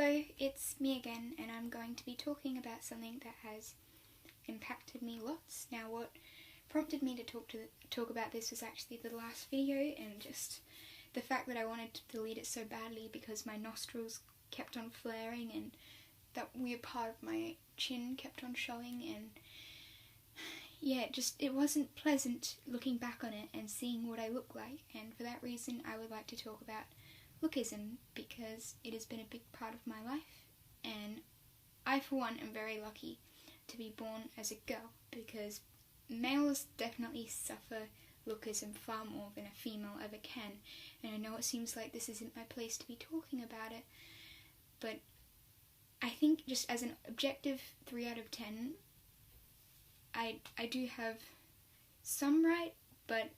Hello, it's me again, and I'm going to be talking about something that has impacted me lots. Now, what prompted me to talk about this was actually the last video, and just the fact that I wanted to delete it so badly because my nostrils kept on flaring and that weird part of my chin kept on showing, and yeah, it wasn't pleasant looking back on it and seeing what I look like, and for that reason I would like to talk about lookism, because it has been a big part of my life, and I for one am very lucky to be born as a girl, because males definitely suffer lookism far more than a female ever can, and I know it seems like this isn't my place to be talking about it, but I think just as an objective 3 out of 10, I do have some right, but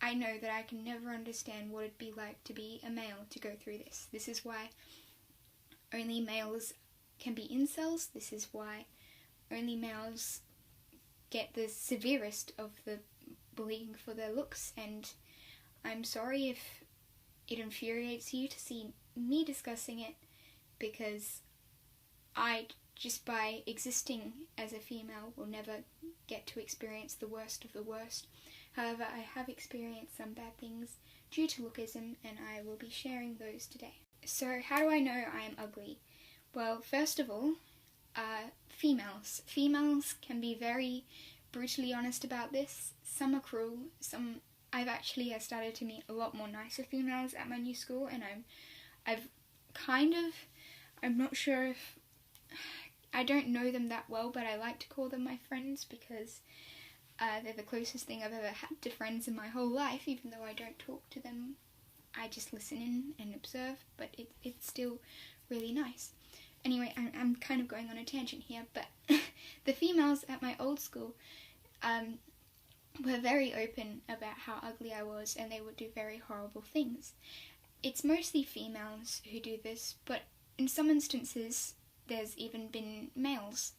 I know that I can never understand what it'd be like to be a male to go through this. This is why only males can be incels. This is why only males get the severest of the bullying for their looks, and I'm sorry if it infuriates you to see me discussing it, because I, just by existing as a female, will never get to experience the worst of the worst. However, I have experienced some bad things due to lookism, and I will be sharing those today. So, how do I know I am ugly? Well, first of all, females. Females can be very brutally honest about this. Some are cruel, I've started to meet a lot more nicer females at my new school, and I'm not sure if, I don't know them that well, but I like to call them my friends, because they're the closest thing I've ever had to friends in my whole life, even though I don't talk to them. I just listen in and observe, but it's still really nice. Anyway, I'm kind of going on a tangent here, but the females at my old school were very open about how ugly I was, and they would do very horrible things. It's mostly females who do this, but in some instances there's even been males.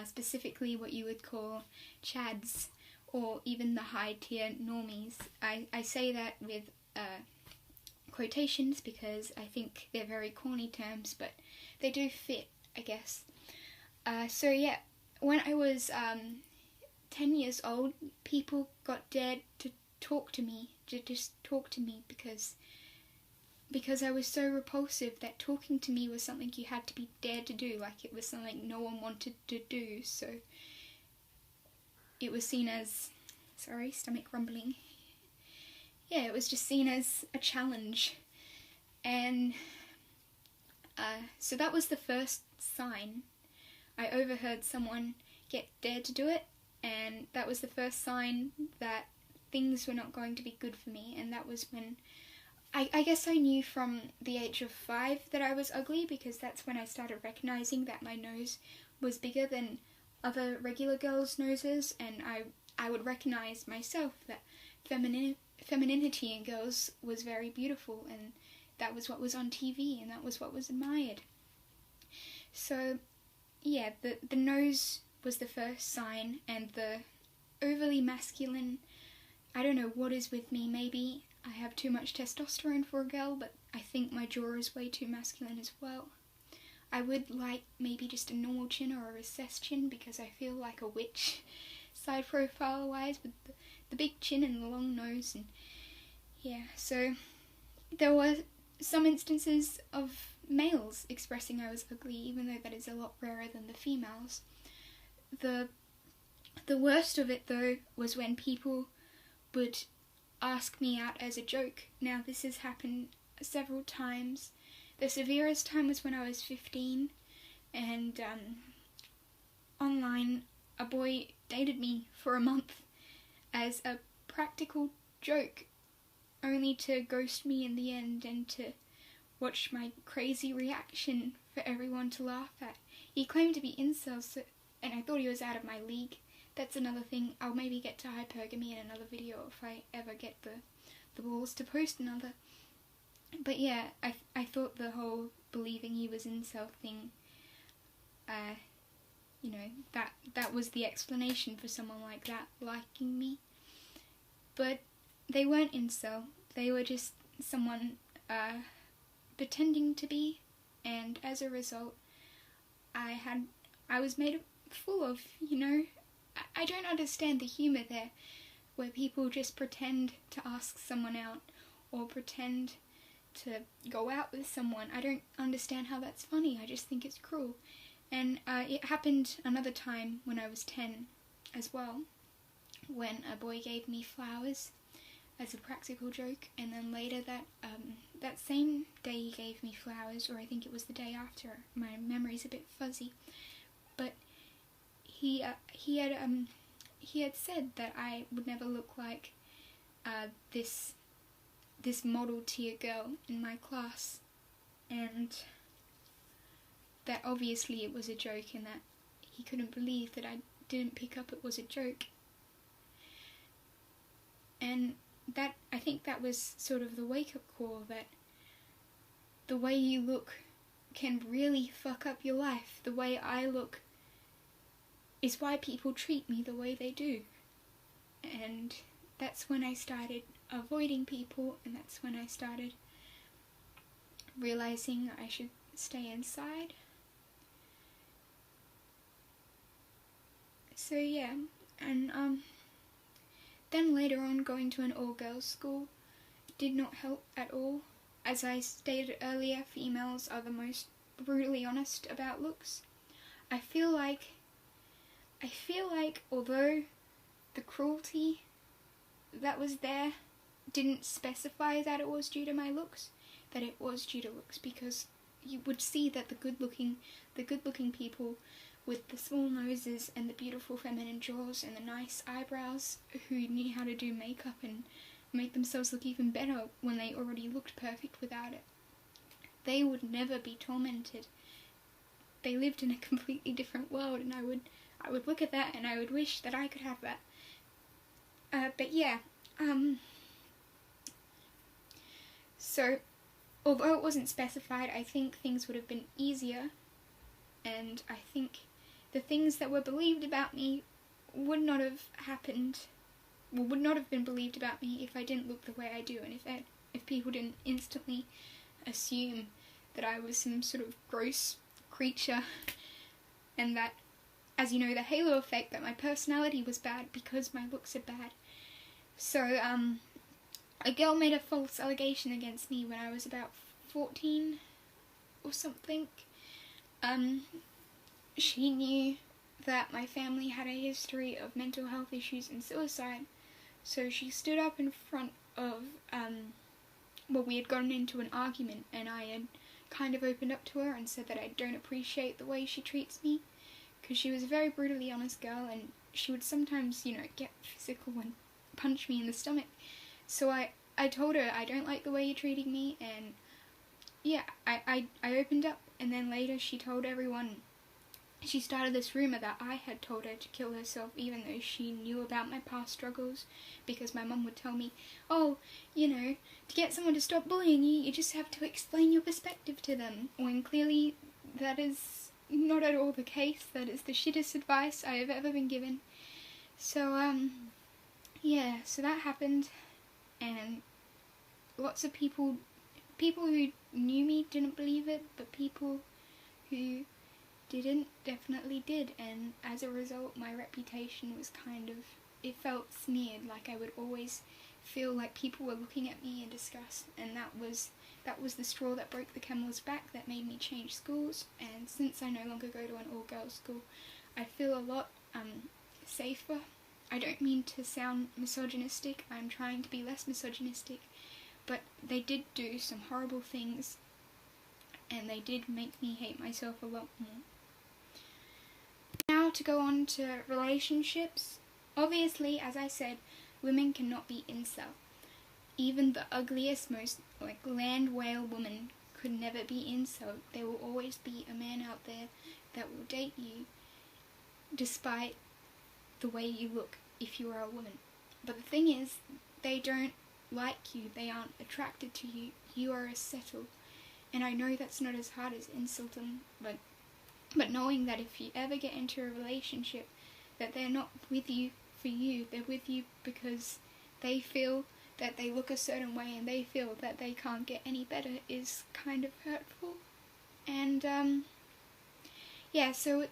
Specifically what you would call chads, or even the high-tier normies. I say that with quotations because I think they're very corny terms, but they do fit, I guess. So yeah, when I was 10 years old, people got dared to talk to me, because I was so repulsive that talking to me was something you had to be dared to do, like it was something no one wanted to do, so it was seen as, sorry, stomach rumbling, yeah, it was just seen as a challenge, and so that was the first sign. I overheard someone get dared to do it, and that was the first sign that things were not going to be good for me, and that was when I guess I knew from the age of 5 that I was ugly, because that's when I started recognising that my nose was bigger than other regular girls' noses, and I would recognise myself that femininity in girls was very beautiful, and that was what was on TV, and that was what was admired. So yeah, the nose was the first sign, and the overly masculine, I don't know what is with me, maybe I have too much testosterone for a girl, but I think my jaw is way too masculine as well. I would like maybe just a normal chin or a recessed chin, because I feel like a witch side profile wise, with the big chin and the long nose, and yeah, so there were some instances of males expressing I was ugly, even though that is a lot rarer than the females. The worst of it though was when people would ask me out as a joke. Now this has happened several times. The severest time was when I was 15, and online a boy dated me for a month as a practical joke, only to ghost me in the end and to watch my crazy reaction for everyone to laugh at. He claimed to be incel, and I thought he was out of my league. That's another thing. I'll maybe get to hypergamy in another video if I ever get the balls to post another. But yeah, I thought the whole believing he was incel thing, you know, that was the explanation for someone like that liking me. But they weren't incel. They were just someone pretending to be and as a result I was made full of, you know, I don't understand the humour there, where people just pretend to ask someone out or pretend to go out with someone. I don't understand how that's funny. I just think it's cruel. And it happened another time when I was 10 as well, when a boy gave me flowers as a practical joke, and then later that same day he gave me flowers, or I think it was the day after, my memory's a bit fuzzy, but he had said that I would never look like this model tier girl in my class, and that obviously it was a joke, and that he couldn't believe that I didn't pick up it was a joke. And that, I think that was sort of the wake-up call, that the way you look can really fuck up your life. The way I look is why people treat me the way they do. And that's when I started avoiding people, and that's when I started realizing I should stay inside. So yeah, and then later on, going to an all-girls school did not help at all. As I stated earlier, females are the most brutally honest about looks. I feel like although the cruelty that was there didn't specify that it was due to my looks, that it was due to looks, because you would see that the good-looking people with the small noses and the beautiful feminine jaws and the nice eyebrows, who knew how to do makeup and make themselves look even better when they already looked perfect without it, they would never be tormented. They lived in a completely different world, and I would look at that and I would wish that I could have that. But yeah, so although it wasn't specified, I think things would have been easier, and I think the things that were believed about me would not have happened, well, would not have been believed about me if I didn't look the way I do, and if people didn't instantly assume that I was some sort of gross creature, and that, as you know, the halo effect, that my personality was bad because my looks are bad. So, a girl made a false allegation against me when I was about 14 or something. She knew that my family had a history of mental health issues and suicide, so she stood up in front of, well, we had gotten into an argument, and I had kind of opened up to her and said that I don't appreciate the way she treats me, because she was a very brutally honest girl, and she would sometimes, you know, get physical and punch me in the stomach. So I told her, I don't like the way you're treating me, and yeah, I opened up, and then later she told everyone. She started this rumour that I had told her to kill herself, even though she knew about my past struggles, because my mum would tell me, oh, you know, to get someone to stop bullying you, you just have to explain your perspective to them, when clearly that is not at all the case. That is the shittest advice I have ever been given. So, yeah, so that happened, and lots of people who knew me didn't believe it, but people who didn't definitely did, and as a result my reputation was kind of, it felt smeared, like I would always feel like people were looking at me in disgust, and that was the straw that broke the camel's back, that made me change schools. And since I no longer go to an all-girls school, I feel a lot safer. I don't mean to sound misogynistic, I'm trying to be less misogynistic, but they did do some horrible things, and they did make me hate myself a lot more. Now to go on to relationships. Obviously, as I said, women cannot be incel. Even the ugliest, most land whale woman could never be incel. There will always be a man out there that will date you despite the way you look if you are a woman. But the thing is, they don't like you, they aren't attracted to you, you are a settle. And I know that's not as hard as insulting, but knowing that if you ever get into a relationship, that they're not with you for you, they're with you because they feel that they look a certain way and they feel that they can't get any better, is kind of hurtful. And And yeah, so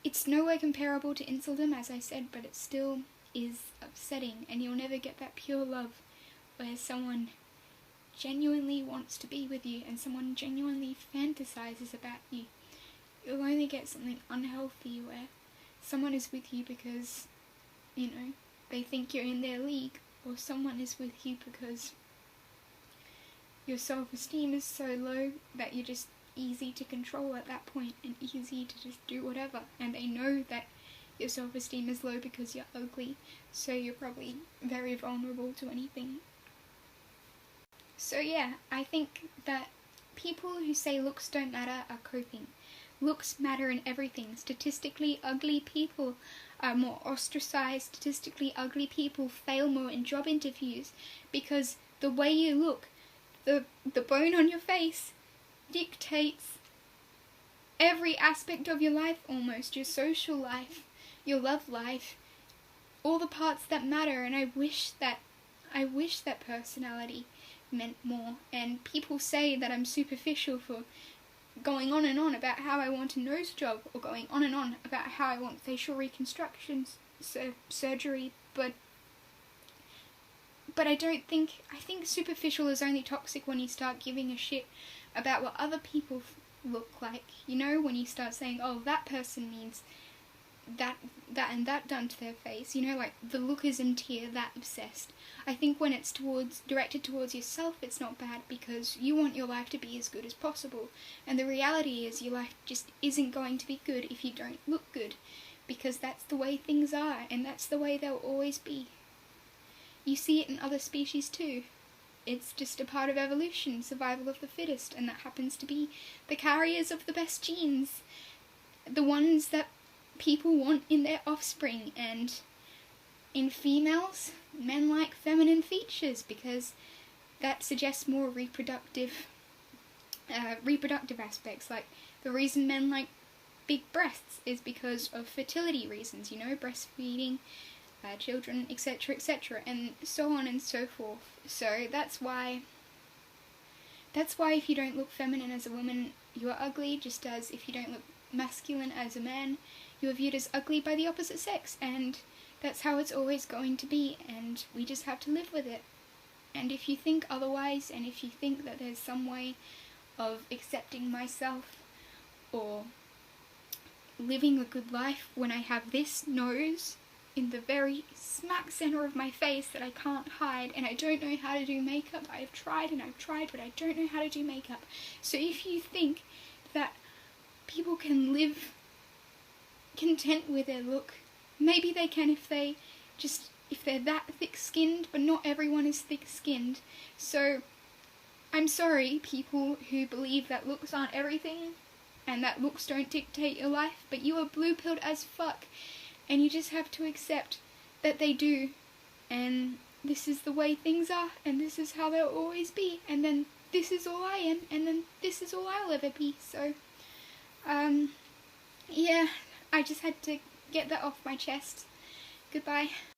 it's nowhere comparable to Insuldom, as I said, but it still is upsetting, and you'll never get that pure love where someone genuinely wants to be with you and someone genuinely fantasizes about you. You'll only get something unhealthy where someone is with you because, you know, they think you're in their league, or someone is with you because your self-esteem is so low that you're just easy to control at that point and easy to just do whatever, and they know that your self-esteem is low because you're ugly, so you're probably very vulnerable to anything. So yeah, I think that people who say looks don't matter are coping. Looks matter in everything. Statistically, ugly people are more ostracized. Statistically, ugly people fail more in job interviews because the way you look, the bone on your face, dictates every aspect of your life almost. Your social life, your love life, all the parts that matter. And I wish that personality meant more. And people say that I'm superficial for going on and on about how I want a nose job, or going on and on about how I want facial reconstruction surgery, but I think superficial is only toxic when you start giving a shit about what other people look like. You know, when you start saying, oh, that person needs that and that done to their face, you know, like the lookism tier, that obsessed. I think when it's directed towards yourself, it's not bad, because you want your life to be as good as possible, and the reality is your life just isn't going to be good if you don't look good, because that's the way things are, and that's the way they'll always be. You see it in other species too. It's just a part of evolution, survival of the fittest, and that happens to be the carriers of the best genes, the ones that people want in their offspring. And in females, men like feminine features because that suggests more reproductive aspects. Like, the reason men like big breasts is because of fertility reasons, you know, breastfeeding, children, etc., etc., and so on and so forth. So that's why if you don't look feminine as a woman, you are ugly, just as if you don't look masculine as a man, you are viewed as ugly by the opposite sex, and that's how it's always going to be, and we just have to live with it. And if you think otherwise, and if you think that there's some way of accepting myself or living a good life when I have this nose in the very smack center of my face that I can't hide, and I don't know how to do makeup. I've tried and I've tried, but I don't know how to do makeup. So if you think that people can live content with their look, maybe they can if they're that thick-skinned, but not everyone is thick-skinned. So I'm sorry, people who believe that looks aren't everything and that looks don't dictate your life, but you are blue-pilled as fuck, and you just have to accept that they do, and this is the way things are, and this is how they'll always be, and then this is all I am, and then this is all I'll ever be. So yeah, I just had to get that off my chest. Goodbye.